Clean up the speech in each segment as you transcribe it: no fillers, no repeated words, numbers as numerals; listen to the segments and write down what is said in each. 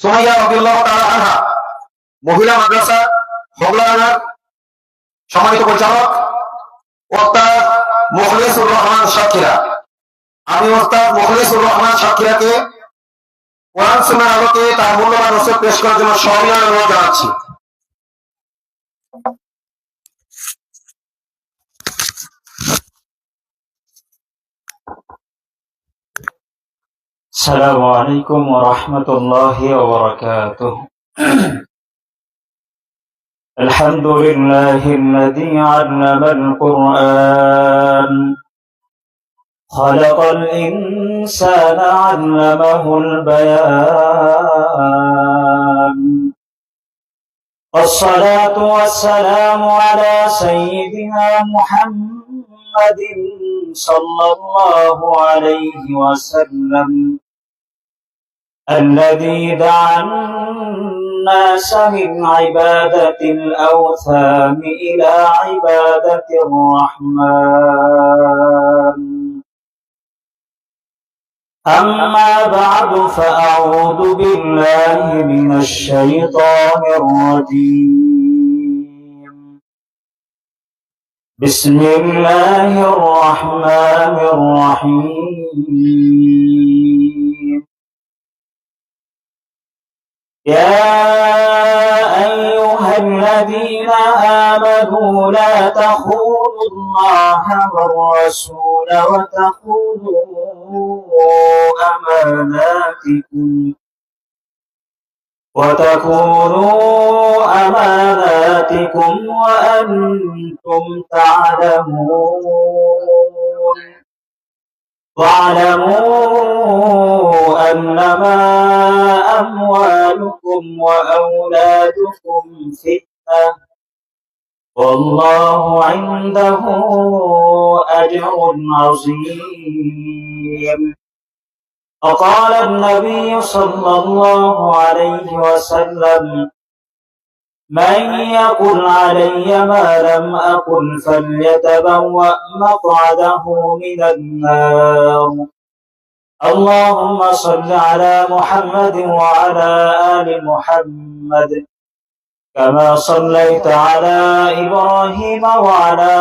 সুমাইয়া রাদিয়াল্লাহু তাআলা আনহা মহিলা মাদ্রাসা হোগলার সম্মানিত পরিচালক ওস্তাদ মুখলিসুর রহমান সাতক্ষীরা। আমি ওস্তাদ মুখলিসুর রহমান সাতক্ষীরাকে কোরআন সুন্নাহর আলোকে তার মূল্যবান নসিহত পেশ করার জন্য সবিনয় অনুরোধ জানাচ্ছি। السلام عليكم ورحمة الله وبركاته. الحمد لله الذي علم القرآن خلق الإنسان علمه البيان والصلاة والسلام على سيدنا محمد صلى الله عليه وسلم الذي دعا الناس من عبادة الأوثان إلى عبادة الرحمن. أما بعد فأعوذ بالله من الشيطان الرجيم. بسم الله الرحمن الرحيم. يا أيها الذين آمنوا لا تخونوا الله والرسول وتخونوا أماناتكم وأنتم تعلمون. واعلموا أنما أموالكم وأولادكم فتنة والله عنده أجر عظيم. وقال النبي صلى الله عليه وسلم من يقل علي ما لم أقل فليتبوأ مقعده من النار. اللهم صل على محمد وعلى آل محمد كما صليت على إبراهيم وعلى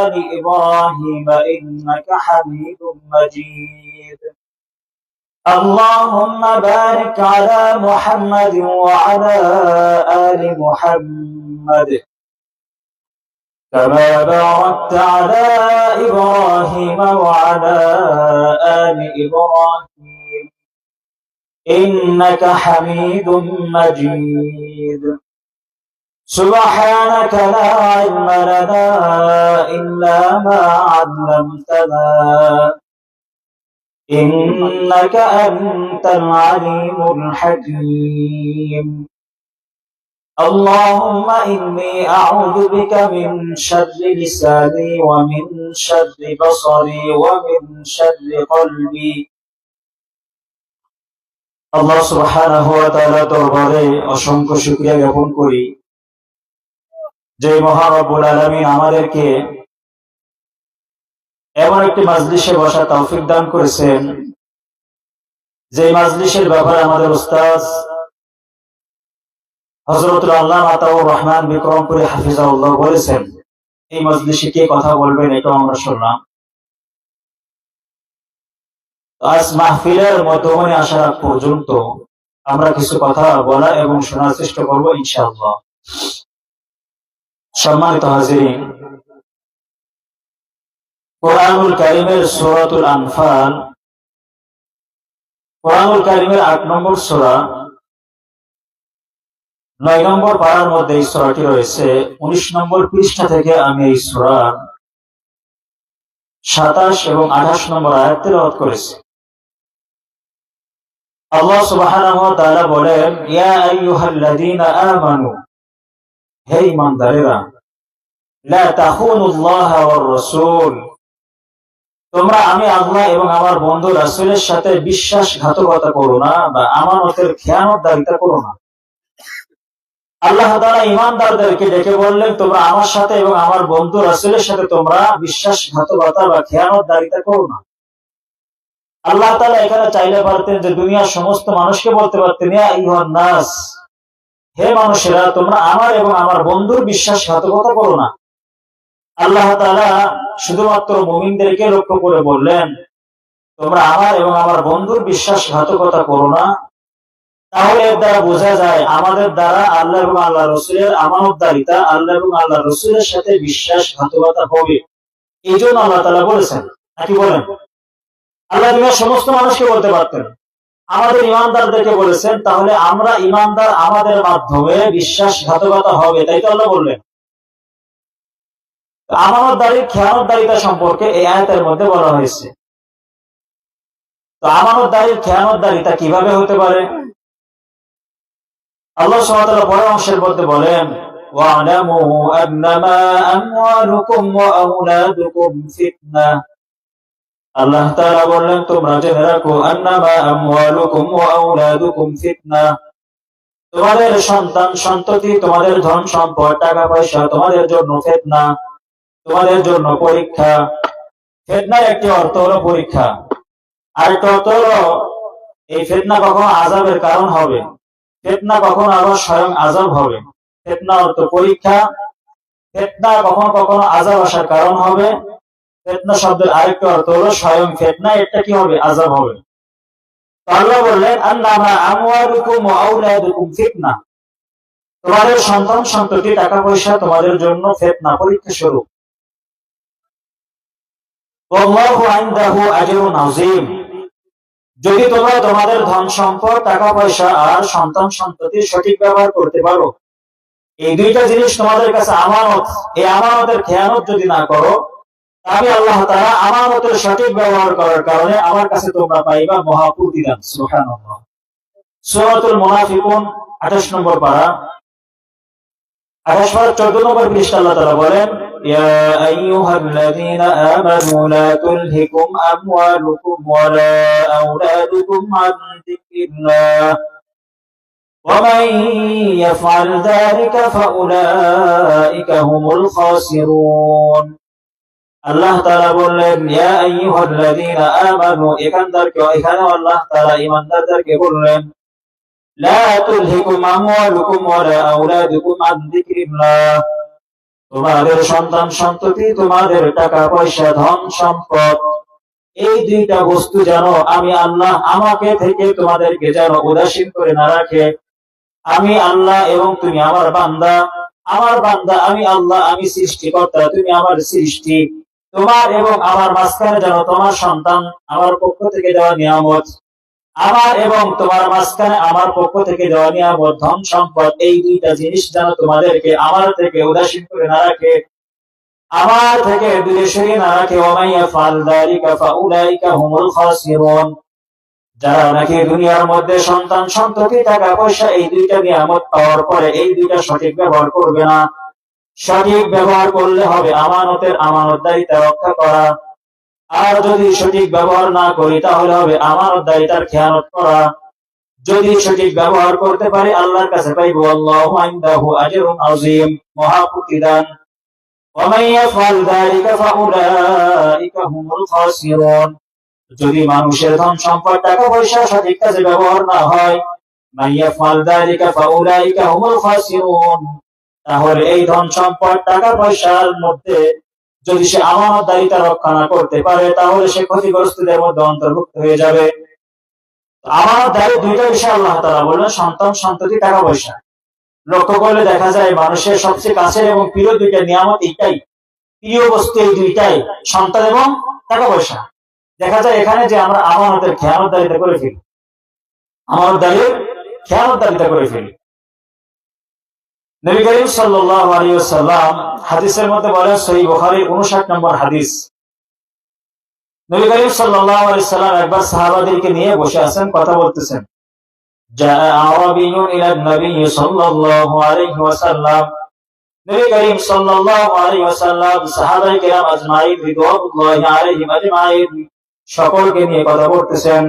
آل إبراهيم إنك حميد مجيد. اللهم بارك على محمد وعلى آل محمد كما باركت على إبراهيم وعلى آل إبراهيم إنك حميد مجيد. سبحانك لا علم لنا إلا ما علمتنا إنك أنت العليم الحكيم. اللهم إني أعوذ بك من شر لساني ومن شر بصري ومن شر قلبي. আল্লাহ সুবহানাহু ওয়া তাআলা দরবারে অসংখ্য শুকরিয়া জ্ঞাপন করি যে মহান রব্বুল আলামিন আমাদেরকে এমন একটি মাজলিসে বসার তৌফিক দান করেছেন যে মাজলিসের ব্যাপারে আমাদের উস্তাদ হযরতুল আল্লামা আতাউর রহমান বিক্রমপুরী হাফিজাহুল্লাহ বলেছেন এই মাজলিসে কে কথা বলবেন এটা আমরা শুনলাম। আজ মাহফিলের মধ্যমণি আসা পর্যন্ত আমরা কিছু কথা বলা এবং শোনার চেষ্টা করব ইনশাআল্লাহ। সম্মানিত হাজিরিন, কোরআনুল কারীমের সূরাতুল আনফাল, কোরআনুল কারীমের ৮ নম্বর সূরা ৯ নম্বর পারার মধ্যে এই সূরাটি রয়েছে। ১৯ নম্বর পৃষ্ঠা থেকে আমি এই সূরার ২৭ এবং ২৮ নম্বর আয়াত তেলাওয়াত করেছি। আল্লাহ সুবহানাহু ওয়া তাআলা বলেন, ইয়া আইয়ুহাল্লাযীনা আমানু, হে ঈমানদারেরা, লা তাখুনুল্লাহা ওয়ার রাসূল, তোমরা আমি আল্লাহ এবং আমার বন্ধু রাসূলের সাথে বিশ্বাসঘাতকতা করো না বা আমানতের খেয়ানতদারিতা করো না। আল্লাহ তাআলা ঈমানদারদেরকে ডেকে বললেন তোমরা আমার সাথে এবং আমার বন্ধু রাসূলের সাথে তোমরা বিশ্বাসঘাতকতা বা খেয়ানতদারিতা করো না। আল্লাহ তাআলা এখানে চাইলে পারতেন যে দুনিয়ার সমস্ত মানুষকে বলতে পারতেন, ইয়া আইয়ুহান নাস, হে মানুষেরা, তোমরা আমার এবং আমার বন্ধুর বিশ্বাসঘাতকতা করো না। আল্লাহ তাআলা শুধুমাত্র মুমিনদেরকে লক্ষ্য করে বললেন, তোমরা আমার এবং আমার বন্ধুর বিশ্বাসঘাতকতা করো না। তাহলে এর দ্বারা বোঝা যায় আমাদের দ্বারা আল্লাহ এবং আল্লাহ রসুলের আমানতদারিতা, আল্লাহ এবং আল্লাহ রসুলের সাথে বিশ্বাসঘাতকতা হবে। এই জন্য আল্লাহ তাআলা বলেছেন, নাকি বলেন? আল্লাহ দুনিয়ার সমস্ত মানুষকে বলতে পারতেন, আমাদের ইমানদারদেরকে বলেছেন, তাহলে আমরা ইমানদার, আমাদের মাধ্যমে বিশ্বাসঘাতকতা হবে, তাই তো আল্লাহ বললেন। আমানতদারির খেয়ানতদারিতা সম্পর্কে এই আয়াতের মধ্যে বলা হয়েছে। তো আমানতদারির খেয়ানতদারিতা কিভাবে হতে পারে? আল্লাহ সুবহানাহু ওয়া তাআলা পরের অংশের মধ্যে বলেন, ওয়া'লামু আন্নামা আমওয়ালুকুম ওয়া আওলাদুকুম ফিতনাহ। আল্লাহ তাআলা বললেন, তোমরা জেনে রাখো, আন্নামা আমওয়ালুকুম ওয়া আওলাদুকুম ফিতনাহ, তোমাদের সন্তান সন্ততি, তোমাদের ধন সম্পদ, টাকা পয়সা তোমাদের জন্য ফিতনা, তোমাদের জন্য পরীক্ষা। ফিতনার একটি অর্থ হলো পরীক্ষা, আরেকটা অর্থ হলো এই ফিতনা কখনো আযাবের কারণ হবে, ফিতনা কখনো আবার স্বয়ং আযাব হবে। ফিতনা অর্থ পরীক্ষা, ফিতনা কখনো কখনো আযাব আসার কারণ হবে। ফিতনা শব্দের আরেকটা অর্থ হলো স্বয়ং ফিতনা, এটা কি হবে? আযাব হবে। আল্লাহ বললেন, আন্নামা আমওয়ালুকুম ওয়া আওলাদুকুম ফিতনা, তোমাদের সন্তান সন্ততি, টাকা পয়সা তোমাদের জন্য ফিতনা, পরীক্ষা স্বরূপ। ওয়াল্লাহু ইনদাহু আজরুন আযীম, যদি তোমরা তোমাদের ধন সম্পদ, টাকা পয়সা আর সন্তান সন্ততির সঠিক ব্যবহার করতে পারো, এই দুইটা জিনিস তোমাদের কাছে আমানত, এই আমানতের খেয়ানত যদি না করো, আমি আল্লাহ তাআলা আমানতের সঠিক ব্যবহার করার কারণে আমার কাছে তোমরা পাইবা মহা প্রতিদান। সুবহানাল্লাহ। সূরাতুল মুনাফিকুন 28 নম্বর পারা, 28 পারা 14 নম্বর পৃষ্ঠা আল্লাহ তাআলা বলেন, ইয়া আইয়ুহাল্লাযীনা আমানু লা তুলহিকুম আমওয়ালুকুম ওয়া লা আওলাদুকুম আন যিকরিল্লাহ ওয়া মান ইয়াফআল যালিকা ফাউলাইকা হুমুল খাসিরুন। আল্লাহ তাআলা বললেন, ইয়া আইয়ুহাল্লাযীনা আমানু, এখানেও আল্লাহ তাআলা ঈমানদারদেরকে বললেন, লা তুলহিকুম আমওয়ালুকুম ওয়া লা আওলাদুকুম আন যিকরিল্লাহ, তোমাদের সন্তান সন্ততি, তোমাদের টাকা পয়সা, ধন সম্পদ, এই দুইটা বস্তু যেন আমি আল্লাহ আমাকে থেকে তোমাদেরকে যেন উদাসীন করে না রাখে। আমি আল্লাহ এবং তুমি আমার বান্দা, আমার বান্দা আমি আল্লাহ, আমি সৃষ্টিকর্তা, তুমি আমার সৃষ্টি। তোমার এবং আমার মাঝখানে যেন তোমার সন্তান আমার পক্ষ থেকে দেওয়া নিয়ামত, আমার এবং তোমার মাঝখানে আমার পক্ষ থেকে দেওয়া নিয়ামত, ধন সম্পদ, এই দুইটা জিনিস যেন তোমাদেরকে আমার থেকে উদাসীন করে না রাখে, আমার থেকে দূরে সরিয়ে না রাখে। ওয়া মান ইয়াফআল যালিকা ফাউলাইকা হুমুল খাসিরুন, যারা নাকি দুনিয়ার মধ্যে সন্তান সন্ততি, টাকা পয়সা, এই দুইটা নিয়ামত পাওয়ার পরে এই দুইটা সঠিক ব্যবহার করবে না। সঠিক ব্যবহার করলে হবে আমানতের আমানতদারিতা রক্ষা করা, আর যদি সঠিক ব্যবহার না করি তাহলে হবে আমানতদারিতার খেয়ানত করা। যদি সঠিক ব্যবহার করতে পারি আল্লাহর কাছে পাইব আল্লাহু ইনদাহু আজরুন আযীম, মহা প্রতিদান। ওয়া মান ইয়াফআল যালিকা ফাউলাইকা হুমুল খাসিরুন, যদি মানুষের ধন সম্পদ, টাকা পয়সা সঠিক কাজে ব্যবহার না হয়, মান ইয়াফআল যালিকা ফাউলাইকা হুমুল খাসিরুন, তাহলে এই ধন সম্পদ, টাকা পয়সার মধ্যে যদি সে আমানতদারিতা রক্ষা না করতে পারে, তাহলে সে ক্ষতিগ্রস্তদের মধ্যে অন্তর্ভুক্ত হয়ে যাবে। আমানতদারি দুইটা বিষয় আল্লাহ তাআলা বললেন, সন্তান সন্ততি, টাকা পয়সা। লক্ষ্য করলে দেখা যায় মানুষের সবচেয়ে কাছের এবং প্রিয় দুইটা নিয়ামত এইটাই, প্রিয় বস্তু এই দুইটাই, সন্তান এবং টাকা পয়সা। দেখা যায় এখানে যে আমরা আমানতের খেয়ানতদারিতা করে ফেলি, আমানতদারির খেয়ানতদারিতা করে ফেলি। নবী করিম সাল্লাল্লাহু আলাইহি ওয়াসাল্লাম হাদিসের মধ্যে বলেন, সহিহ বুখারীর 59 নম্বর হাদিস, নবী করিম সাল্লাল্লাহু আলাইহি ওয়াসাল্লাম একবার সাহাবাদেরকে নিয়ে বসে আছেন, কথা বলতেছেন। জাআ আরাবিয়্যুন ইলা নবী সাল্লাল্লাহু আলাইহি ওয়াসাল্লাম, নবী করিম সাল্লাল্লাহু আলাইহি ওয়াসাল্লাম সাহাবায়ে কেরাম আজমাইন রিদওয়ানুল্লাহি আলাইহিম আজমাইন সকলকে নিয়ে কথা বলতেছেন।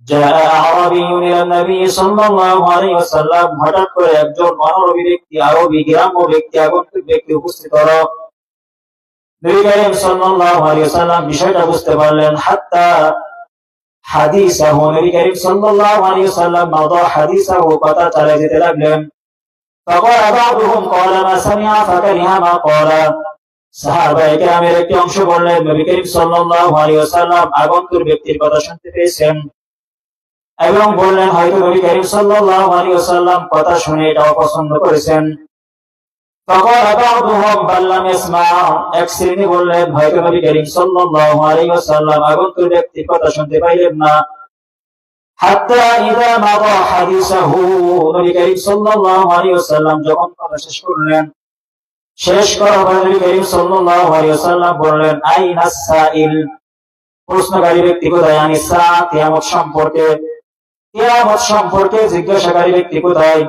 জাআ আরাবিয়্যুন ইলা নবী সাল্লাল্লাহু আলাইহি ওয়াসাল্লাম, হঠাৎ করে একজন অনরবি ব্যক্তি, আরবি গ্রাম্য ব্যক্তি, আগন্তুক ব্যক্তি উপস্থিত হলো। নবী করিম সাল্লাল্লাহু আলাইহি ওয়াসাল্লাম বিষয়টা বুঝতে পারলেন। হাত্তা হাদিসাহু, নবী করিম সাল্লাল্লাহু আলাইহি ওয়াসাল্লাম মাদা হাদিসাহু, কথা চালিয়ে যেতে লাগলেন। فقال بعضهم قال ما سمع فكره ما قال। সাহাবায়ে কেরামের একটি অংশ বললেন, নবী করিম সাল্লাল্লাহু আলাইহি ওয়াসাল্লাম আগন্তুক ব্যক্তির কথা শুনতে পেয়েছেন, এবং বললেন হয়তো নবী করিম সাল্লাল্লাহু আলাইহি ওয়াসাল্লাম কথা শুনে এটা অপছন্দ করেছেন। فقال بعضهم بل لم يسمع, এক শ্রেণী বললেন হয়তো নবী করিম সাল্লাল্লাহু আলাইহি ওয়াসাল্লাম আগন্তুক ব্যক্তির কথা শুনতে পাইলেন না। হাত্তা ইযা মাদা হাদিসাহু, নবী করিম সাল্লাল্লাহু আলাইহি ওয়াসাল্লাম যখন কথা শেষ করলেন, শেষ করার পর নবী করিম সাল্লাল্লাহু আলাইহি ওয়াসাল্লাম বললেন আইনা সাইল, প্রশ্নকারী ব্যক্তি কোথায়? আনিসা, কিয়ামত সম্পর্কে, কিয়ামত সম্পর্কে জিজ্ঞাসাকারী ব্যক্তি কোথায়?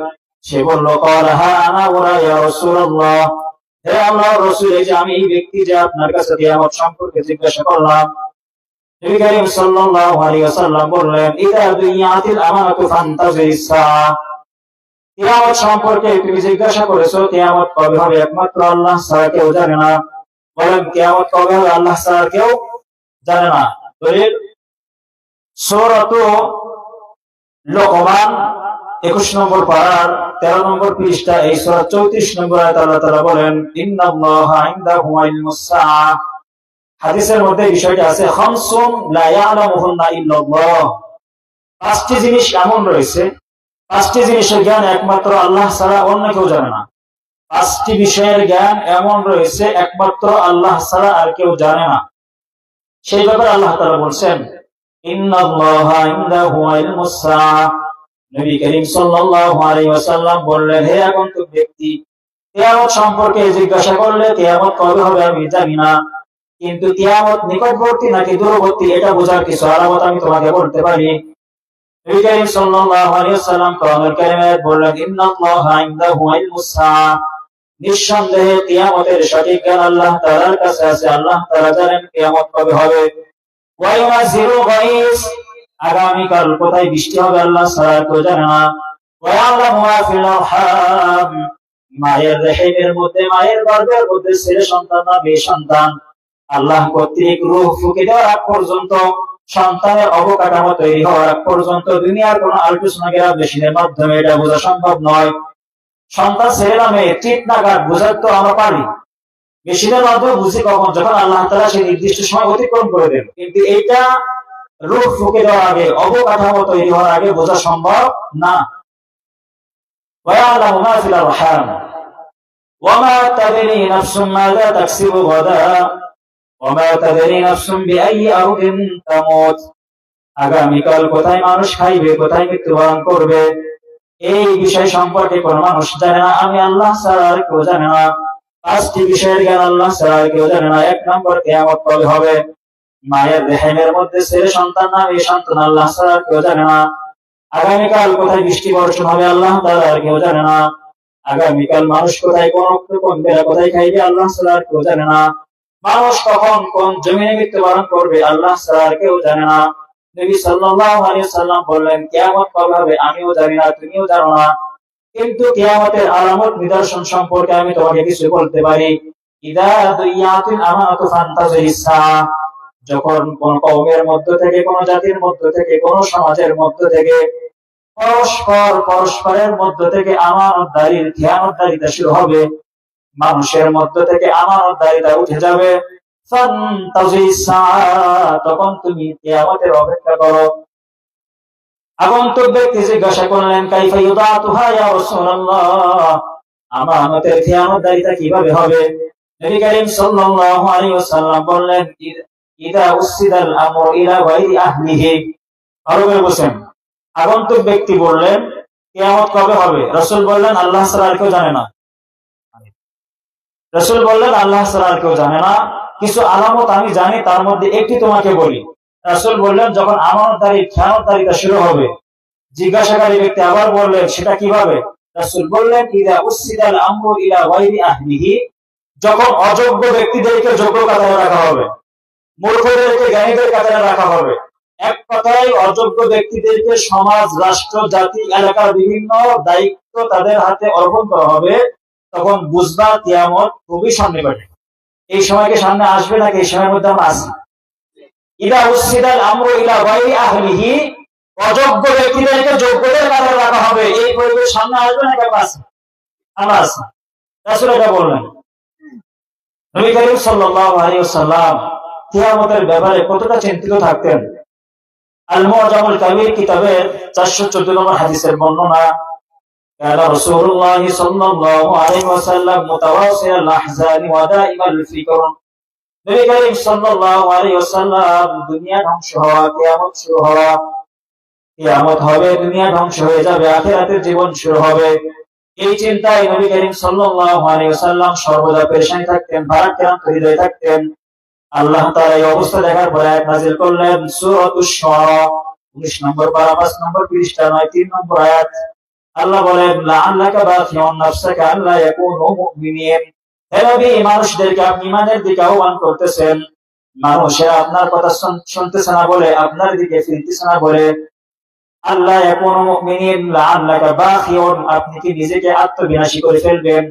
সে বলল ক্বালা হা আনা ওয়া ইয়া রাসূলুল্লাহ, হে আল্লাহর রাসূল, এই যে আমি এই ব্যক্তি যে আপনার কাছে কিয়ামত সম্পর্কে জিজ্ঞাসা করলাম। নবী করিম সাল্লাল্লাহু আলাইহি ওয়াসাল্লাম বললেন ইযা দুইয়াতিল আমানাতু ফান্তাজিরিস সাআ, কিয়ামত সম্পর্কে তুমি জিজ্ঞাসা করেছো কিয়ামত কবে হবে একমাত্র আল্লাহ ছাড়া কেউ জানে না। বলেন কিয়ামত কবে হবে আল্লাহ ছাড়া কেউ জানে না। দলিল সূরাতু লোকমান 21 নম্বর পারার 13 নম্বর পৃষ্ঠা, এই সূরা 34 নম্বর আয়াতে আল্লাহ তাআলা বলেন ইন্নাল্লাহা ইনদাহু ইলমুস সাআ। হাদিসের মধ্যে বিষয়টা আছে খামসুন লা ইয়ালামুহুন্না ইল্লাল্লাহ, পাঁচটি জিনিস এমন রয়েছে, পাঁচটি জিনিসের জ্ঞান একমাত্র আল্লাহ ছাড়া অন্য কেউ জানে না। পাঁচটি বিষয়ের জ্ঞান এমন রয়েছে একমাত্র আল্লাহ ছাড়া আর কেউ জানে না। সেই ব্যাপারে আল্লাহ তাআলা বলছেন ইন্নাল্লাহা ইনদাহু ইলমুস সাআ। নবী করিম সাল্লাল্লাহু আলাইহি ওয়াসাল্লাম বললেন হে আগন্তুক ব্যক্তি, কিয়ামত সম্পর্কে জিজ্ঞাসা করলে কিয়ামত কবে হবে আমি জানি না, কিন্তু কিয়ামত নিকটবর্তী নাকি দূরবর্তী এটা বোঝার কিছু আলামত আমি তোমাকে বলতে পারি। নবী করিম সাল্লাল্লাহু আলাইহি ওয়াসাল্লাম কোরআনুল কারীমে বললেন ইন্নাল্লাহা ইনদাহু ইলমুস সাআ, নিঃসন্দেহে কিয়ামতের সঠিক জ্ঞান আল্লাহ তাআলার কাছে আছে। আল্লাহ তাআলা জানেন কিয়ামত কবে হবে। ওয়া ইউনাজিলু গায়স, আগামীকাল কোথায় বৃষ্টি হবে আল্লাহ ছাড়া কেউ জানে না। ওয়া ইয়ালামু মা ফিল আরহাম, মায়ের রেহেমের মধ্যে, মায়ের গর্ভের মধ্যে ছেলে সন্তান না মেয়ে সন্তান, আল্লাহ কর্তৃক রূহ ফুঁকে দেওয়ার আগ পর্যন্ত, সন্তানের অবকাঠামো তৈরি হওয়ার আগ পর্যন্ত দুনিয়ার কোন আল্ট্রাসোনোগ্রাফ মেশিনের মাধ্যমে এটা বোঝা সম্ভব নয়। সন্তান ছেলে না মেয়ে ঠিক নাগাদ বোঝার তো আমরা পারি, মেশিনের মাধ্যমে বুঝি কখন, যখন আল্লাহ তাআলা সেই নির্দিষ্ট সময় অতিক্রম করে দেন। কিন্তু এইটা রূহ ফুঁকে দেওয়ার আগে, অবকাঠামো তৈরি হওয়ার আগে বোঝা সম্ভব না। ওয়া ইয়ালামু মা ফিল আরহাম ওয়া মা তাদরি নাফসুম মাযা তাকসিবু গাদা ওয়া মা তাদরি নাফসুম বিআইয়ি আরদিন তামুত, আগামীকাল কোথায় মানুষ খাইবে, কোথায় মৃত্যুবরণ করবে, এই বিষয় সম্পর্কে কোন মানুষ জানে না, আমি আল্লাহ ছাড়া আর কেউ জানে না। পাঁচটি বিষয়ের জ্ঞান আল্লাহ ছাড়া আর কেউ জানে না। এক নম্বর, কিয়ামত কবে হবে, মায়ের রেহেমের মধ্যে ছেলে সন্তান না মেয়ে সন্তান, আল্লাহ ছাড়া আর কেউ জানে না। আগামীকাল কোথায় বৃষ্টি বর্ষণ হবে, আল্লাহ তাআলা আর কেউ জানে না। আগামীকাল মানুষ কোথায় কোন বেলা কোথায় খাইবে, আল্লাহ ছাড়া আর কেউ জানে না। মানুষ কখন কোন জমিনে মৃত্যুবরণ করবে, আল্লাহ ছাড়া আর কেউ জানে না। নবী সাল্লাল্লাহু আলাইহি ওয়াসাল্লাম বললেন কিয়ামত কবে হবে আমিও জানি না, তুমিও জানো না, কিন্তু কিয়ামতের আলামত নিদর্শন সম্পর্কে আমি তোমাকে কিছু বলতে পারি। ইযা দুইয়াতিল আমানাতু ফান্তাজিরিস সাআ, যখন কোন কওমের মধ্য থেকে, কোন জাতির মধ্য থেকে, কোন সমাজের মধ্য থেকে পরস্পরের মধ্য থেকে আমানতদারির খেয়ানতদারিতা শুরু হবে, মানুষের মধ্য থেকে আমানতদারিতা উঠে যাবে, ফান্তাজিরিস সাআ, তখন তুমি কিয়ামতের অপেক্ষা করো। আগন্তুক ব্যক্তি জিজ্ঞাসা করলেন কাইফা ইউদাতুহা ইয়া রাসূলুল্লাহ, আমানতের খেয়ানতদারিতা কিভাবে হবে? নবী করিম সাল্লাল্লাহু আলাইহি ওয়াসাল্লাম বললেন ইদা উসিদাল আমরু ইলা গায়রি আহলিহি। আরবে বলেন আগন্তুক ব্যক্তি বললেন কিয়ামত কবে হবে? রাসূল বললেন আল্লাহ ছাড়া আর কেউ জানে না। রাসূল বললেন আল্লাহ ছাড়া আর কেউ জানে না, কিছু আলামত আমি জানি, তার মধ্যে একটি তোমাকে বলি। রাসূল বললেন যখন আমানতদারি খেয়ানতদারিতা শুরু হবে। জিজ্ঞাসাকারী ব্যক্তি আবার বললেন সেটা কিভাবে? রাসূল বললেন ইদা উসিদাল আমরু ইলা গায়রি আহলিহি, যখন অযোগ্য ব্যক্তিদেরকে যোগ্য কাতারে রাখা হবে, মূর্খদেরকে জ্ঞানীদের কাতারে রাখা হবে। এক কথায় অযোগ্য ব্যক্তিদেরকে সমাজ, রাষ্ট্র, জাতি, এলাকার বিভিন্ন দায়িত্ব তাদের হাতে অর্পণ করা হবে। তখন বুঝবা কিয়ামত খুবই সন্নিকটে। এই সময়কে সামনে আসবে নাকি এই সময়ের মধ্যে আমরা আছি? ইদা উসিদাল আমরু ইলা গায়রি আহলিহি, অযোগ্য ব্যক্তিদেরকে যোগ্যদের কাজে রাখা হবে। এই পরিবেশ সামনে আসবে না? কেমন আছে? আমরা আছি। রাসূল এটা বললেন। নবী করিম সাল্লাল্লাহু আলাইহি ওয়াসাল্লাম কিয়ামতের ব্যাপারে কতটা চিন্তিত থাকতেন। আল মুআজামুল কাবীর কিতাবের 414 নম্বর হাদিসের বর্ণনা, কালা রাসূলুল্লাহ সাল্লাল্লাহু আলাইহি ওয়াসাল্লাম মুতাওয়াসিলাল আহজানি ওয়া দাইমাল ফিকর। নবী করিম সাল্লাল্লাহু আলাইহি ওয়াসাল্লাম দুনিয়া ধ্বংস হওয়া, কিয়ামত শুরু হওয়া, কিয়ামত হবে, দুনিয়া ধ্বংস হয়ে যাবে, আখিরাতের জীবন শুরু হবে, এই চিন্তায় নবী করিম সাল্লাল্লাহু আলাইহি ওয়াসাল্লাম সর্বদা পেরেশানি থাকতেন, ভারাক্রান্ত হৃদয়ে থাকতেন। আল্লাহ তাআলা এই অবস্থা দেখার পরে আয়াত নাযিল করলেন, সূরাতুশ শুআরা 19 নম্বর পারা 5 নম্বর পৃষ্ঠা 3 নম্বর আয়াত। আল্লাহ বলেন, লাআল্লাকা বাখিউন নাফসাকা আল্লা ইয়াকুনু মুমিনিন। হে নবী, মানুষদেরকে আপনি ঈমানের দিকে আহ্বান করতেছেন, মানুষেরা আপনার কথা শুনতেছে না বলে, আপনার দিকে ফিরতেছে না বলে। আল্লাহ ইয়াকুনু মুমিনিন, লাআল্লাকা বাখিউন, আপনি কি নিজেকে আত্মবিনাশী করে ফেলবেন,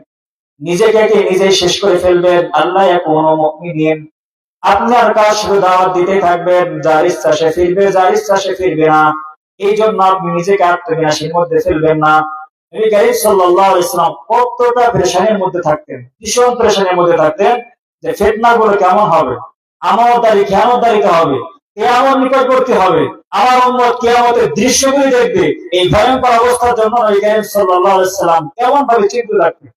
নিজেকে কি নিজেই শেষ করে ফেলবেন? আল্লাহ ইয়াকুনু মুমিনিন, আপনার কাজ শুধু দাওয়াত দিতে থাকবেন, যার ইচ্ছা সে ফিরবে, যার ইচ্ছা সে ফিরবে না। এই জন্য আপনি নিজেকে আত্মবিনাশীর মধ্যে ফেলবেন না। নবী করিম সাল্লাল্লাহু আলাইহি ওয়াসাল্লাম কতটা পেরেশানির মধ্যে থাকতেন, ভীষণ পেরেশানির মধ্যে থাকতেন যে ফিতনা গুলো কেমন হবে, কিয়ামতদারিতে হবে, কিয়ামত নিকটবর্তী হবে, আমার উম্মত কিয়ামতের দৃশ্যগুলি দেখবে। এই ভয়ঙ্কর অবস্থার জন্য নবী করিম সাল্লাল্লাহু আলাইহি ওয়াসাল্লাম কেমন ভাবে চিন্তিত থাকতেন।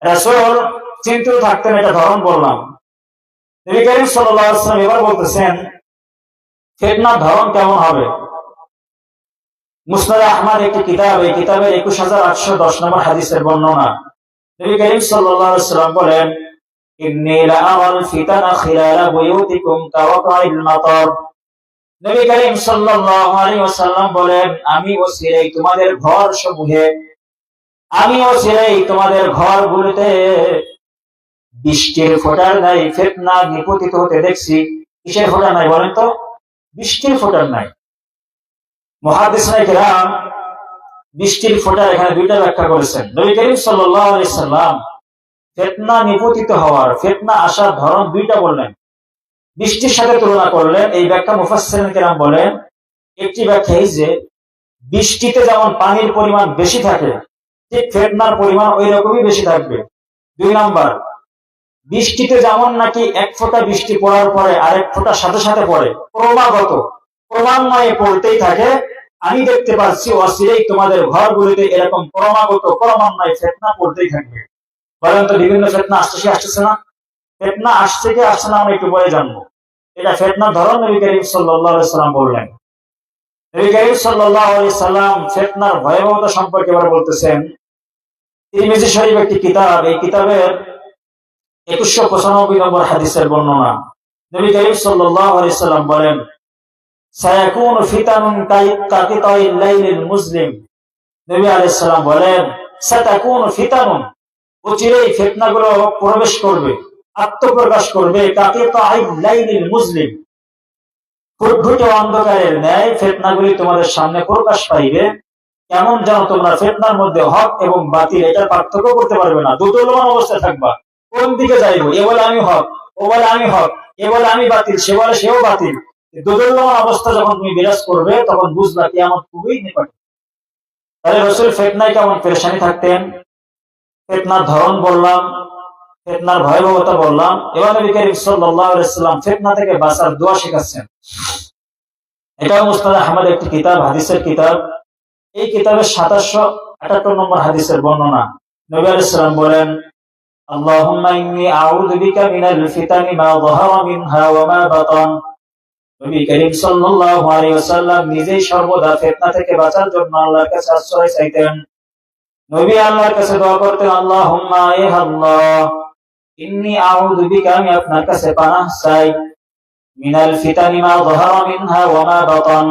রাসূল চিন্তিত থাকতেন, এটা ধরন বললাম। নবী করিম সাল্লাল্লাহু আলাইহি ওয়াসাল্লাম এবার বলতেছেন ফিতনার ধরন কেমন হবে। মুসনাদ আহমদ একটি কিতাব, এই কিতাবের 21810 নম্বর হাদিসের বর্ণনা। নবী করিম সাল্লাল্লাহু আলাইহি ওয়াসাল্লাম বলেন, ইন্নী লাআরাল ফিতানা খিলালা বুয়ুতিকুম কাওয়াকাইল মাতার। নবী করিম সাল্লাল্লাহু আলাইহি ওয়াসাল্লাম বলেন, আমি ওসিলাই তোমাদের ঘর সমূহে, আমি ওসিলাই তোমাদের ঘরগুলোতে বৃষ্টির ফোঁটার নাই ফিতনা নিপতিত হতে দেখছি। কিসের ফোঁটা নাই বলেন তো? বৃষ্টির ফোঁটার নাই। মুহাদ্দিসিনে কিরাম বৃষ্টির ফোঁটা এখানে দুইটা ব্যাখ্যা করেছেন। নবী করিম সাল্লাল্লাহু আলাইহি ওয়াসাল্লাম ফিতনা নিপতিত হওয়ার, ফিতনা আসার ধরন দুইটা বললেন, বৃষ্টির সাথে তুলনা করলেন। এই ব্যাখ্যা মুফাসসিরিন কিরাম বলেন, একটি ব্যাখ্যা এই যে বৃষ্টিতে যেমন পানির পরিমাণ বেশি থাকে, ঠিক ফিতনার পরিমাণ ওই রকমই বেশি থাকবে। 2 নাম্বার, বৃষ্টিতে যেমন নাকি এক ফোঁটা বৃষ্টি পড়ার পরে আরেক ফোঁটা সাথে সাথে পড়ে, ক্রমান্বয়ে পড়তেই থাকে, আমি দেখতে পাচ্ছি অচিরেই তোমাদের ঘরগুলিতে এরকম ক্রমান্বয়ে ফিতনা পড়তেই থাকবে। বলেন তো, বিভিন্ন ফিতনা আসতেছে না? ফিতনা আসছে কি আসছে না আমরা একটু পরে জানবো। এটা ফিতনার ধরন নবী করিম সাল্লাল্লাহু আলাইহি ওয়াসাল্লাম বললেন। নবী করিম সাল্লাল্লাহু আলাইহি ওয়াসাল্লাম ফিতনার ভয়াবহতা সম্পর্কে এবার বলতেছেন। তিরমিজি শরীফ একটি কিতাব, এই কিতাবের 2195 নম্বর হাদিসের বর্ণনা। নবী করিম সাল্লাল্লাহু আলাইহি ওয়াসাল্লাম বলেন, সায়াকুনু ফিতানুন কাকিতাইল লাইলিল মুসলিম। নবী আলাইহিস সালাম বলেন, সাতাকুনু ফিতানুন, অচিরেই ফিতনাগুলো প্রবেশ করবে, আত্মপ্রকাশ করবে, কাকিতাইল লাইলিল মুসলিম, ফুটফুটে অন্ধকারের ন্যায় ফিতনাগুলি তোমাদের সামনে প্রকাশ পাইবে। কেমন যেন তোমরা ফিতনার মধ্যে হক এবং বাতিল এটা পার্থক্য করতে পারবে না, দুদুল্যমান অবস্থায় থাকবা। কোন দিকে যাইবো? এ বলে আমি হক, ও বলে আমি হক, এ বলে আমি বাতিল, সে বলে সেও বাতিল। দুদুল্যমান অবস্থা যখন তুমি বিরাজ করবে, তখন বুঝবা কিয়ামত খুবই নিকটে। তাহলে রাসূল ফিতনায় কেমন পেরেশানি থাকতেন, ফিতনার ধরন বললাম, ফিতনার ভয়াবহতা বললাম। এবার নবী করিম সাল্লাল্লাহু আলাইহি ওয়াসাল্লাম ফিতনা থেকে বাঁচার দোয়া শেখাচ্ছেন। এটা মুসনাদ আহমদ একটি কিতাব, হাদিসের কিতাব। এই কিতাবের 2778 নম্বর হাদিসের বর্ণনা। নবী আলাইহিস সালাম বলেন, আল্লাহুম্মা ইন্নী আউযু বিকা মিনাল ফিতানি মা যাহারা মিনহা ওয়া মা বাতান। নবী করিম সাল্লাল্লাহু আলাইহি ওয়াসাল্লাম নিজেই সর্বদা ফিতনা থেকে বাঁচার জন্য আল্লাহর কাছে আশ্রয় চাইতেন। নবী আল্লাহর কাছে দোয়া করতেন, আল্লাহুম্মা ইয়া আল্লাহ ইন্নী আউযু বিকা, আমি আপনার কাছে পানাহ চাই, মিনাল ফিতানি মা যাহারা মিনহা ওয়া মা বাতান,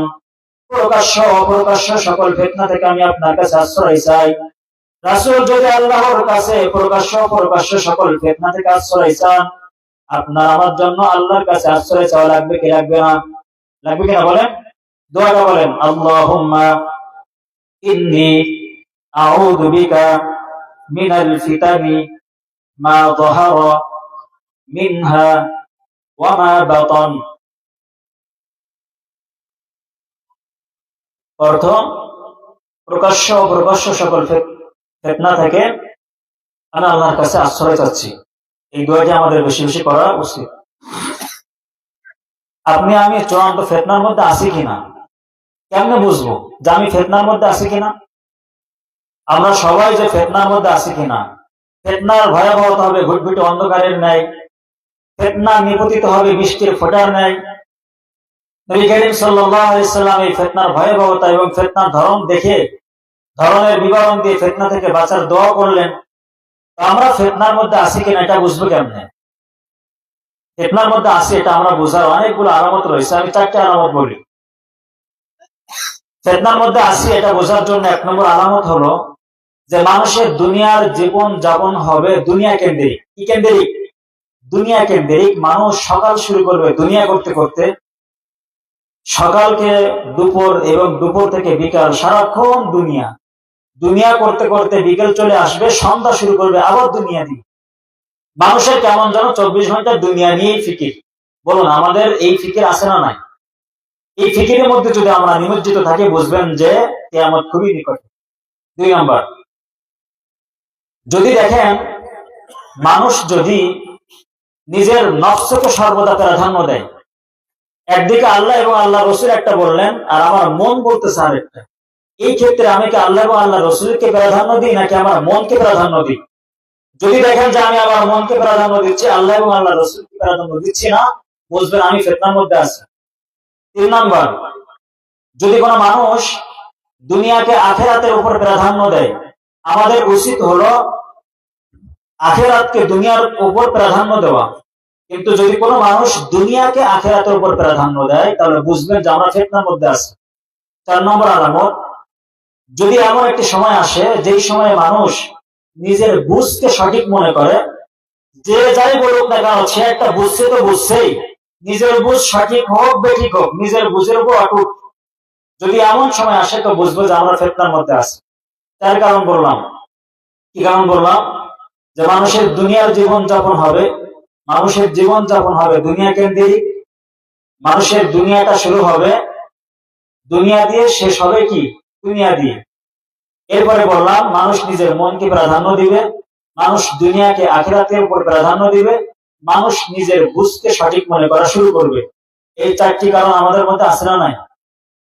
প্রকাশ্য অপ্রকাশ্য সকল ফিতনা থেকে আমি আপনার কাছে আশ্রয় চাই। রাসূল যদি আল্লাহর কাছে প্রকাশ্য অপ্রকাশ্য সকল ফিতনা থেকে আশ্রয় চান, আপনার আমার জন্য আল্লাহর কাছে আশ্রয় চাওয়া লাগবে কি লাগবে না? লাগবে কিনা বলেন? দোয়াটা বলেন, আল্লাহুম্মা ইন্নী আউযু বিকা মিনাল ফিতানি মা যাহারা মিনহা ওয়া মা বাতান। অর্থ প্রকাশ্য অপ্রকাশ্য সকল ফিতনা থেকে আমি আল্লাহর কাছে আশ্রয় চাচ্ছি। এই দোয়াটি আমাদের বেশি বেশি করা উচিত। আপনি আমি চূড়ান্ত ফিতনার মধ্যে আছি কিনা কেমনে বুঝবো যে আমি ফিতনার মধ্যে আছি কিনা? আমরা সবাই যে ফিতনার মধ্যে আছি কিনা, ফিতনার ভয়াবহতা হবে ঘুটঘুটে অন্ধকারের ন্যায়, ফিতনা নিপতিত হবে বৃষ্টির ফোঁটার ন্যায়। নবী করিম সাল্লাল্লাহু আলাইহি সাল্লাম এই ফিতনার ভয়াবহতা এবং ফিতনার ধরনের বিবরণ দিয়ে ফিতনা থেকে বাঁচার দোয়া করলেন। তো আমরা ফিতনার মধ্যে আছি কিনা এটা বুঝবো কেমনে? ফিতনার মধ্যে আছি এটা আমরা বোঝার অনেকগুলো আলামত রয়েছে। আমি 4টি আলামত বলি। ফিতনার মধ্যে আছি এটা বোঝার জন্য 1 নম্বর আলামত হলো যে মানুষের দুনিয়ার জীবন যাপন হবে দুনিয়া কেন্দ্রিক। কি কেন্দ্রিক? দুনিয়া কেন্দ্রিক। মানুষ সকাল শুরু করবে দুনিয়া করতে করতে, সকালকে দুপুর এবং দুপুর থেকে বিকাল সারাক্ষণ দুনিয়া করতে করতে বিকেল চলে আসবে, সন্ধ্যা শুরু করবে আবার দুনিয়া দিয়ে। মানুষের কেমন যেন 24 ঘন্টা দুনিয়া নিয়েই ফিকির। বলুন আমাদের এই ফিকির আছে না নাই? এই ফিকিরের মধ্যে যদি আমরা নিমজ্জিত থাকি বুঝবেন যে কিয়ামত খুবই নিকটে। 2 নম্বর, যদি দেখেন মানুষ যদি নিজের নফসকে সর্বদা প্রাধান্য দেয়, একদিকে আল্লাহ এবং আল্লাহ রসুল একটা বললেন আর আমার মন বলতেছে আরেকটা, এই ক্ষেত্রে আমি কি আল্লাহ এবং আল্লাহ রসুলকে প্রাধান্য দিই নাকি আমার মনকে প্রাধান্য দিই? যদি দেখেন যে আমি আমার মনকে প্রাধান্য দিচ্ছি, আল্লাহ এবং আল্লাহ রসুলকে প্রাধান্য দিচ্ছি না, বুঝবেন আমি ফিতনার মধ্যে আছি। 3 নম্বর, যদি কোনো মানুষ দুনিয়াকে আখিরাতের উপর প্রাধান্য দেয়, আমাদের উচিত হলো আখিরাতকে দুনিয়ার উপর প্রাধান্য দেওয়া। কিন্তু যদি কোনো মানুষ দুনিয়াকে আখিরাতের উপর প্রাধান্য দেয় তাহলে বুঝবেন যে আমরা ফিতনার মধ্যে আছি। 4 নম্বর আলামত, যদি এমন একটি সময় আসে যেই সময়ে মানুষ নিজের বুঝকে সঠিক মনে করে, যে যাই বলুক না কেন সে একটা বুঝছে তো বুঝছেই, নিজের বুঝ সঠিক হোক বেঠিক হোক নিজের বুঝের উপর অটুট, যদি এমন সময় আসে তো বুঝবো যে আমরা ফিতনার মধ্যে আছি। তার কারণ বললাম। কি কারণ বললাম? যে মানুষের দুনিয়ার জীবন যাপন হবে, দুনিয়া কেন্দ্রিক। মানুষের দুনিয়াটা শুরু হবে দুনিয়া দিয়ে, শেষ হবে কি দুনিয়া দিয়ে। এরপরে বললাম মানুষ নিজের মনকে প্রাধান্য দিবে, মানুষ দুনিয়াকে আখিরাতের উপর প্রাধান্য দিবে, মানুষ নিজের বুঝকে সঠিক মনে করা শুরু করবে। এই 4টি কারণ আমাদের মধ্যে আছে না নাই?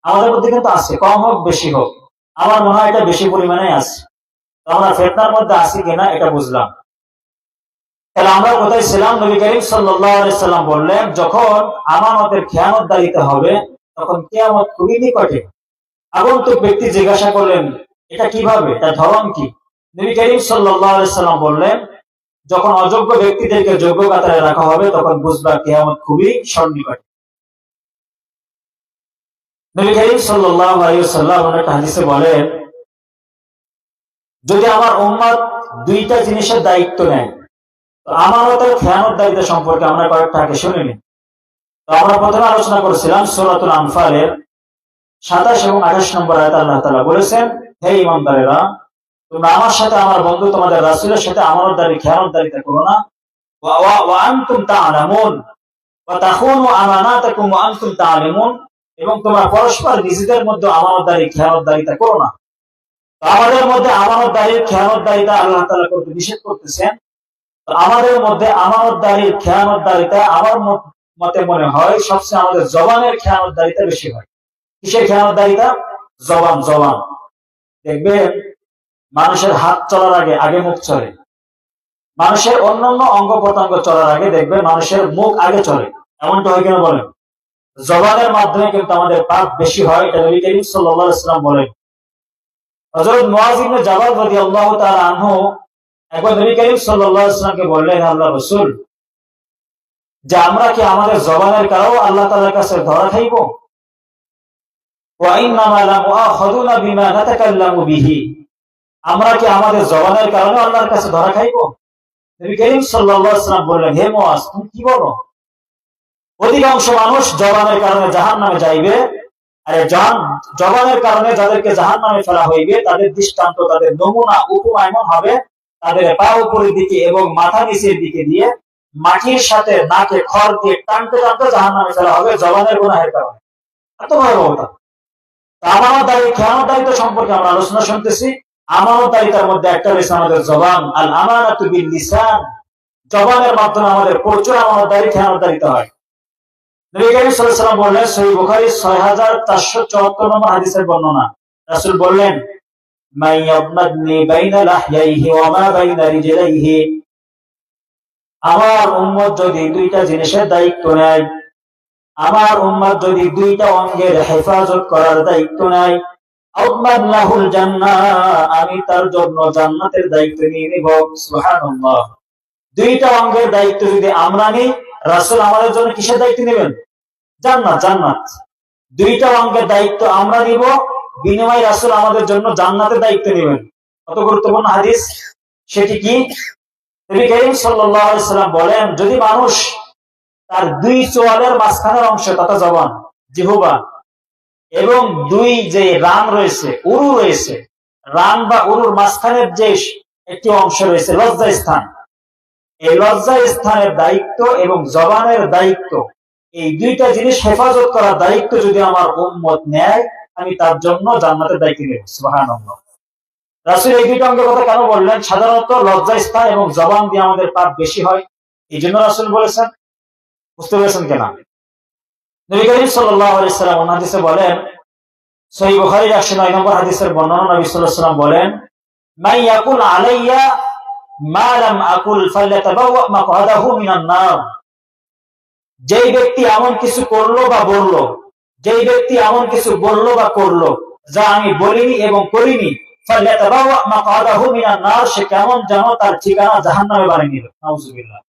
আমাদের মধ্যে কিন্তু আছে, কম হোক বেশি হোক। আমার মনে হয় এটা বেশি পরিমাণে আছে। আমরা ফিতনার মধ্যে আছি কিনা এটা বুঝলাম। তাহলে আমরা কোথায় ছিলাম? নবী করিম সাল্লাল্লাহু আলাইহি সাল্লাম বললেন যখন আমানতের খেয়ানতদারিতা হবে তখন কিয়ামত খুবই নিকটে। আগন্তুক ব্যক্তি জিজ্ঞাসা করলেন এটা কিভাবে, এটা ধরন কি? নবী করিম সাল্লাল্লাহু আলাইহি সাল্লাম বললেন যখন অযোগ্য ব্যক্তিদেরকে যোগ্য কাতারে রাখা হবে তখন বুঝবা কিয়ামত খুবই সন্নিকটে। নবী করিম সাল্লাল্লাহু আলাইহি সাল্লাম একটা হাদিসে বলেন যদি আমার উম্মত 2টা জিনিসের দায়িত্ব নেয়, আমানতের খেয়ানতদারিতা সম্পর্কে আমরা কয়েকটা আগে শুনে নিই। তো আমরা প্রথমে আলোচনা করেছিলাম সূরাতুল আনফালের 27 এবং 28 নম্বর আয়াতে আল্লাহ তাআলা বলেছেন, হে ঈমানদারেরা, তোমরা আমার সাথে আমার বন্ধু তোমাদের রাসূলের সাথে আমানতদারি খেয়ানতদারিতা করো না। ওয়া আনতুম তা'লামুন ওয়া তাখুনু আমানাতাকুম ওয়া আনতুম তা'লামুন, এবং তোমরা পরস্পর নিজেদের মধ্যে আমানতদারি খেয়ানতদারিতা করো না। তো আমাদের মধ্যে আমানতদারির খেয়ানতদারিতা আল্লাহ তাআলা করতে নিষেধ করতেছেন। তো আমাদের মধ্যে আমানতদারির খেয়ানতদারিতা আমার মতে মনে হয় সবচেয়ে আমাদের জবানের খেয়ানতদারিতা বেশি হয়। কিসের খেয়ানতদারিতা? জবান। দেখবেন মানুষের হাত চলার আগে মুখ চলে, মানুষের অন্যান্য অঙ্গ প্রত্যঙ্গ চলার আগে দেখবেন মানুষের মুখ আগে চলে। এমনটা হয় কেন বলেন? জবানের মাধ্যমে কিন্তু আমাদের পাপ বেশি হয়। এটা নবী করিম সাল্লাল্লাহু আলাইহি ওয়াসাল্লাম বলেন। হযরত মুআয ইবনে জাবাল রাদিয়াল্লাহু তাআলা আনহু একবার নবী করিম সাল্লাল্লাহু আলাইহি ওয়াসাল্লামকে বললেন, আল্লাহ রাসূল, যে আমরা কি আমাদের জবানের কারণে আল্লাহ তাআলার কাছে ধরা খাইব? ওয়া ইন্নামা লামুআখাযুনা বিমা নাতাকাল্লামু বিহি, আমরা কি আমাদের জবানের কারণে আল্লাহর কাছে ধরা খাইব? নবী করিম সাল্লাল্লাহু আলাইহি ওয়াসাল্লাম বললেন, হে মুআয, তুমি কি বলো? অধিকাংশ মানুষ জবানের কারণে জাহান্নামে যাইবে, আর জবানের কারণে যাদেরকে জাহান্নামে ফেলা হইবে তাদের দৃষ্টান্ত, তাদের নমুনা উপমা এমন হবে, তাদের পা উপরের দিকে এবং মাথা নিচের দিকে দিয়ে মাটির সাথে নাকে খড় দিয়ে টানতে টানতে জাহান্নামে ফেলা হবে জবানের গুনাহের কারণে। এত ভয়াবহতা। আমানতদারি খেয়ানতদারিত্ব সম্পর্কে আমরা আলোচনা শুনতেছি। আমানতদারিতার মধ্যে একটা রয়েছে আমাদের জবান, আল আমানাতু বিল লিসান, জবানের মাধ্যমে আমাদের প্রচুর আমানতদারি খেয়ানতদারিতা হয়। নবী করিম সাল্লাল্লাহু আলাইহি ওয়াসাল্লাম বললেন, সহিহ বুখারী 6474 নম্বর হাদিসের বর্ণনা, রাসূল বললেন, মান ইয়াবনানি বাইনা লাহইহি ওয়া মা বাইনা রিজলাইহি, আমার উম্মত যদি দুইটা জিনিসের দায়িত্ব নেয়, আমার উম্মত যদি দুইটা অঙ্গের হেফাজত করার দায়িত্ব নেয়, আউমাদ লাহুল জান্নাহ, আমি তার জন্য জান্নাতের দায়িত্ব নিয়ে নিব। সুবহানাল্লাহ। দুইটা অঙ্গের দায়িত্ব যদি আমরা নিই, রাসূল আমাদের জন্য কিসের দায়িত্ব নেবেন? জান্নাত। জান্নাত। দুইটা অঙ্গের দায়িত্ব আমরা নিব, বিনিময়ে রাসূল আমাদের জন্য জান্নাতের দায়িত্ব নেবেন। কত গুরুত্বপূর্ণ হাদিস সেটি কি? নবী করিম সাল্লাল্লাহু আলাইহি ওয়াসাল্লাম বলেন, যদি মানুষ তার দুই চোয়ালের মাঝখানের অংশ, তথা জবান, জিহ্বা, এবং দুই যে রান রয়েছে, উরু রয়েছে, রান বা উরুর মাঝখানের যে একটি অংশ রয়েছে লজ্জা স্থান, এই লজ্জা স্থানের দায়িত্ব এবং জবানের দায়িত্ব, এই দুইটা জিনিস হেফাজত করার দায়িত্ব যদি আমার উম্মত নেয়, আমি তার জন্য জান্নাতের দায়িত্ব নেব। সুবহানাল্লাহ। রাসূল এই দুইটা অঙ্গের কথা কেন বললেন? সাধারণত লজ্জা স্থান এবং জবান দিয়ে আমাদের পাপ বেশি হয়, এই জন্য রাসূল বলেছেন। বুঝতে পেরেছেন কেন? নবী করিম সাল্লাল্লাহু আলাইহি ওয়াসাল্লাম হাদিসে বলেন, সহিহ বুখারীর 109 নম্বর হাদিসের বর্ণনা, নবী সাল্লাল্লাহু আলাইহি ওয়াসাল্লাম বলেন, মান ইয়াকুল আলাইয়া মা লাম আকুল ফালয়াতাবাওয়া মাকআদাহু মিনান নার, যেই ব্যক্তি এমন কিছু করলো বা বললো, যেই ব্যক্তি এমন কিছু বললো বা করলো যা আমি বলিনি এবং করিনি, ফালয়াতাবাওয়া মাকআদাহু মিনান নার, সে কেমন যেন তার ঠিকানা জাহান্নামে বানিয়ে নিল। নাউযুবিল্লাহ।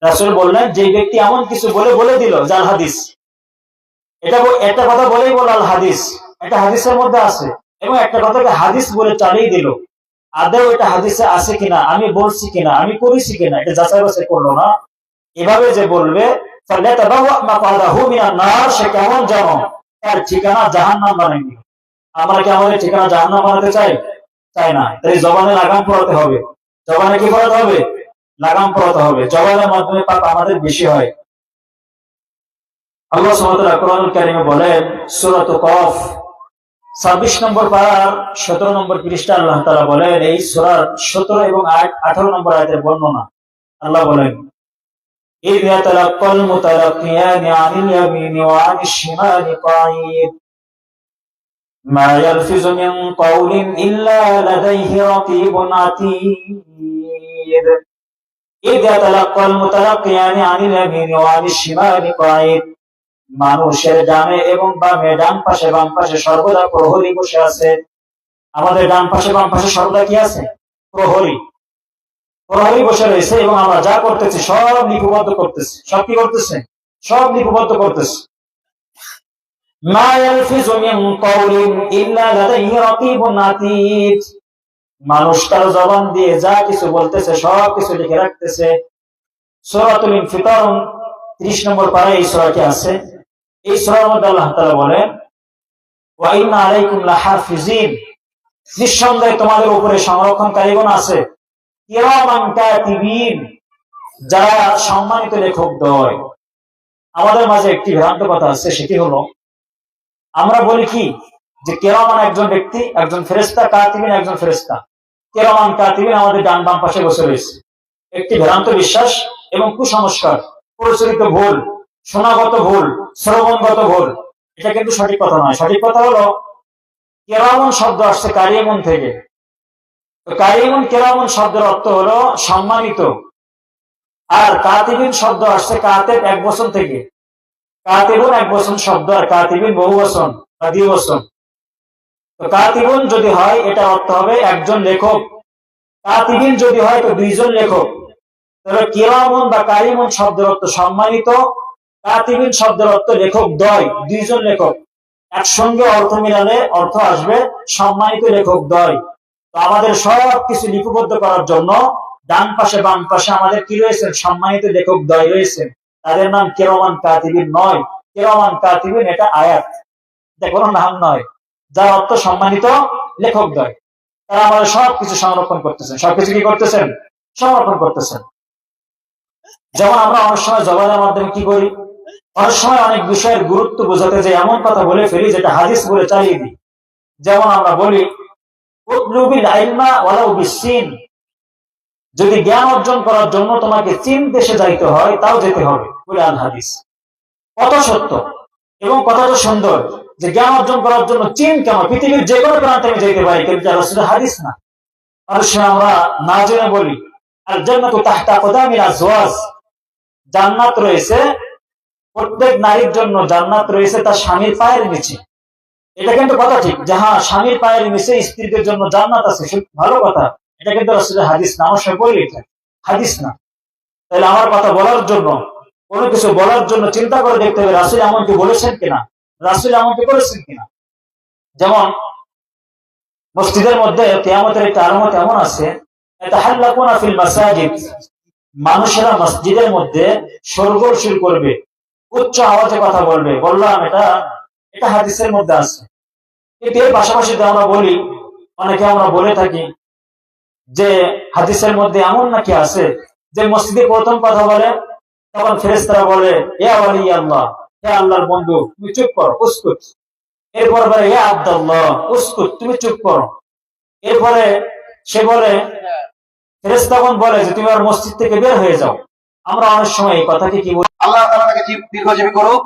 রাসূল বললেন, যে ব্যক্তি এমন কিছু বলে দিল, জাল হাদিস, একটা কথা বলেই বল আল হাদিস, এটা হাদিসের মধ্যে আছে, এবং একটা কথাকে হাদিস বলে চালিয়ে দিল, আদৌ এটা হাদিসে আছে কিনা, আমি বলছি কিনা, আমি করেছি কিনা, এটা যাচাই বাছাই করলো না, এভাবে যে বলবে, সে কেমন যেন তার ঠিকানা জাহান্নাম বানিয়ে দিল। আমরা কি আমাদের ঠিকানা জাহান্নাম বানাতে চাই? চাই না। তাই জবানে লাগাম পড়াতে হবে। জবানে কি পড়াতে হবে? লাগাম পড়াতে হবে। জবানের মাধ্যমে পাপ আমাদের বেশি হয়। আল্লাহ সুবহানাহু ওয়া তাআলা কোরআনুল কারীমে বলেন, সূরা কফ 26 নম্বর পারার 17 নম্বর পৃষ্ঠা, আল্লাহ তাআলা বলেন, এই সূরার 17 এবং 18 নম্বর আয়াতের বর্ণনা, আল্লাহ বলেন, إذ يتلقى المتلقيان عن اليمين وعن الشمال قعيد ما يلفظ من قول إلا لديه رقيب عتيد إذ يتلقى المتلقيان عن اليمين وعن الشمال قعيد, মানুষের ডানে এবং বামে, ডান পাশে বাম পাশে সর্বদা প্রহরী বসে আছে। আমাদের ডান পাশে বাম পাশে সর্বদা কি আছে? প্রহরী। প্রহরী বসে রয়েছে, এবং আমরা যা করতেছি সব লিপিবদ্ধ করতেছি। সব কি করতেছে? সব লিপিবদ্ধ করতেছে। মা ইয়ালফিযু মিন কাওলিন ইল্লা লাদাইহি রাকীবুন আতীদ, মানুষ তার জবান দিয়ে যা কিছু বলতেছে সব কিছু লিখে রাখতেছে। সূরাতুল ইনফিতার 30 নম্বর পারায় এই সূরাটি আছে। এই সূরার মধ্যে আল্লাহ তাআলা বলেন, ওয়া ইন্না আলাইকুম লাহাফিজিন, নিঃসন্দেহে তোমাদের উপরে সংরক্ষণকারীগণ আছে, কিরামান কাতিবিন, যারা সম্মানিত লেখকদ্বয়। আমাদের মাঝে একটি ভ্রান্ত কথা আছে, সেটি হলো আমরা বলি কি যে কিরামান একজন ব্যক্তি, একজন ফেরেশতা, কাতিবিন একজন ফেরেশতা। কিরামান কাতিবিন আমাদের ডান বাম পাশে বসে রয়েছে। একটি ভ্রান্ত বিশ্বাস এবং কুসংস্কার, প্রচলিত ভুল, শোনাগত ভুল, শ্রবণগত ভুল, এটা কিন্তু সঠিক কথা নয়। সঠিক কথা হলো, কিরামান শব্দ আসছে কারিমুন থেকে। তো কারিমুন, কিরামান শব্দের অর্থ হলো সম্মানিত, আর কাতিবিন শব্দ আসছে কাতেব এক বচন থেকে। কাতিবুন এক বচন শব্দ, আর কাতিবিন বহু বচন বা দ্বিবচন। তো কাতিবুন যদি হয়, এটা অর্থ হবে একজন লেখক। কাতিবিন যদি হয়, তো দুইজন লেখক। তবে কিরামুন বা কারিমুন শব্দের অর্থ সম্মানিত, কাতিবিন শব্দের অর্থ লেখক দ্বয়, দুইজন লেখক। একসঙ্গে অর্থ মিলালে অর্থ আসবে সম্মানিত লেখক দ্বয়। তো আমাদের সব কিছু লিপিবদ্ধ করার জন্য ডান পাশে বাম পাশে আমাদের কি রয়েছেন? সম্মানিত লেখক দ্বয় রয়েছেন। তাদের নাম কিরামান কাতিবিন নয়। কিরামান কাতিবিন এটা আয়াত, এটা কোনো নাম নয়, যার অর্থ সম্মানিত লেখক দ্বয়। তারা আমাদের সবকিছু সংরক্ষণ করতেছেন। সবকিছু কি করতেছেন? সংরক্ষণ করতেছেন। যেমন আমরা অনেক সময় জবানের মাধ্যমে কি করি? অনেক সময় অনেক বিষয়ের গুরুত্ব বোঝাতে যে এমন কথা বলে ফেলি যেটা হাদিস বলে চালিয়ে দিই। যেমন আমরা বলি উতলুবিল ইলমা ওয়ালাউ বিসসিন, যদি জ্ঞান অর্জন করার জন্য তোমাকে চীন দেশে যাইতে হয় তাও যেতে হবে বলে আল হাদিস। কত সত্য এবং কতটা সুন্দর যে জ্ঞান অর্জন করার জন্য চীন কেন, পৃথিবীর যে কোনো প্রান্তে আমি যেতে পারি, কিন্তু রাসূলের হাদিস না। আর সে আমরা না জেনে বলি আল জান্নাতু তাহতা আকদামিল আজওয়াজ, জান্নাত রয়েছে প্রত্যেক নারীর জন্য, জান্নাত রয়েছে তার স্বামীর পায়ের নিচে। এটা কিন্তু কথা ঠিক যে হ্যাঁ স্বামীর পায়ের নিচে স্ত্রীদের জন্য জান্নাত আছে, ভালো কথা। এটা কিন্তু রাসূলের হাদিস না, আমার সঙ্গে বলি এটা হাদিস না। তাহলে আমার কথা বলার জন্য, কোনো কিছু বলার জন্য চিন্তা করে দেখতে হবে রাসূল এমনকি বলেছেন কিনা, রাসূল এমনকি করেছেন কিনা। যেমন মসজিদের মধ্যে কিয়ামতের একটা আলামত এমন আছে, ইয়াতাহাল্লাকুনা ফিল মাসাজিদ, মানুষেরা মসজিদের মধ্যে শোরগোল শুরু করবে, উচ্চ আওয়াজে কথা বলবে। বললাম এটা এটা হাদিসের মধ্যে আছে। কিন্তু এর পাশাপাশি আমরা বলি, অনেকে আমরা বলে থাকি যে হাদিসের মধ্যে এমন নাকি আছে যে মসজিদে প্রথম কথা বলে তখন ফেরেশতারা বলে ইয়া ওয়ালি আল্লাহ, হে আল্লাহর বন্ধু তুমি চুপ করো, উসকুত। এরপর বলে ইয়া আব্দুল্লাহ, উসকুত, তুমি চুপ করো। এরপরে সে বলে, ফেরেশতাগণ বলে যে তুমি আর মসজিদ থেকে বের হয়ে যাও। আমরা অনেক সময় এই কথাকে কি বলি, আল্লাহ তাআলা তাকে দীর্ঘজীবী করুক।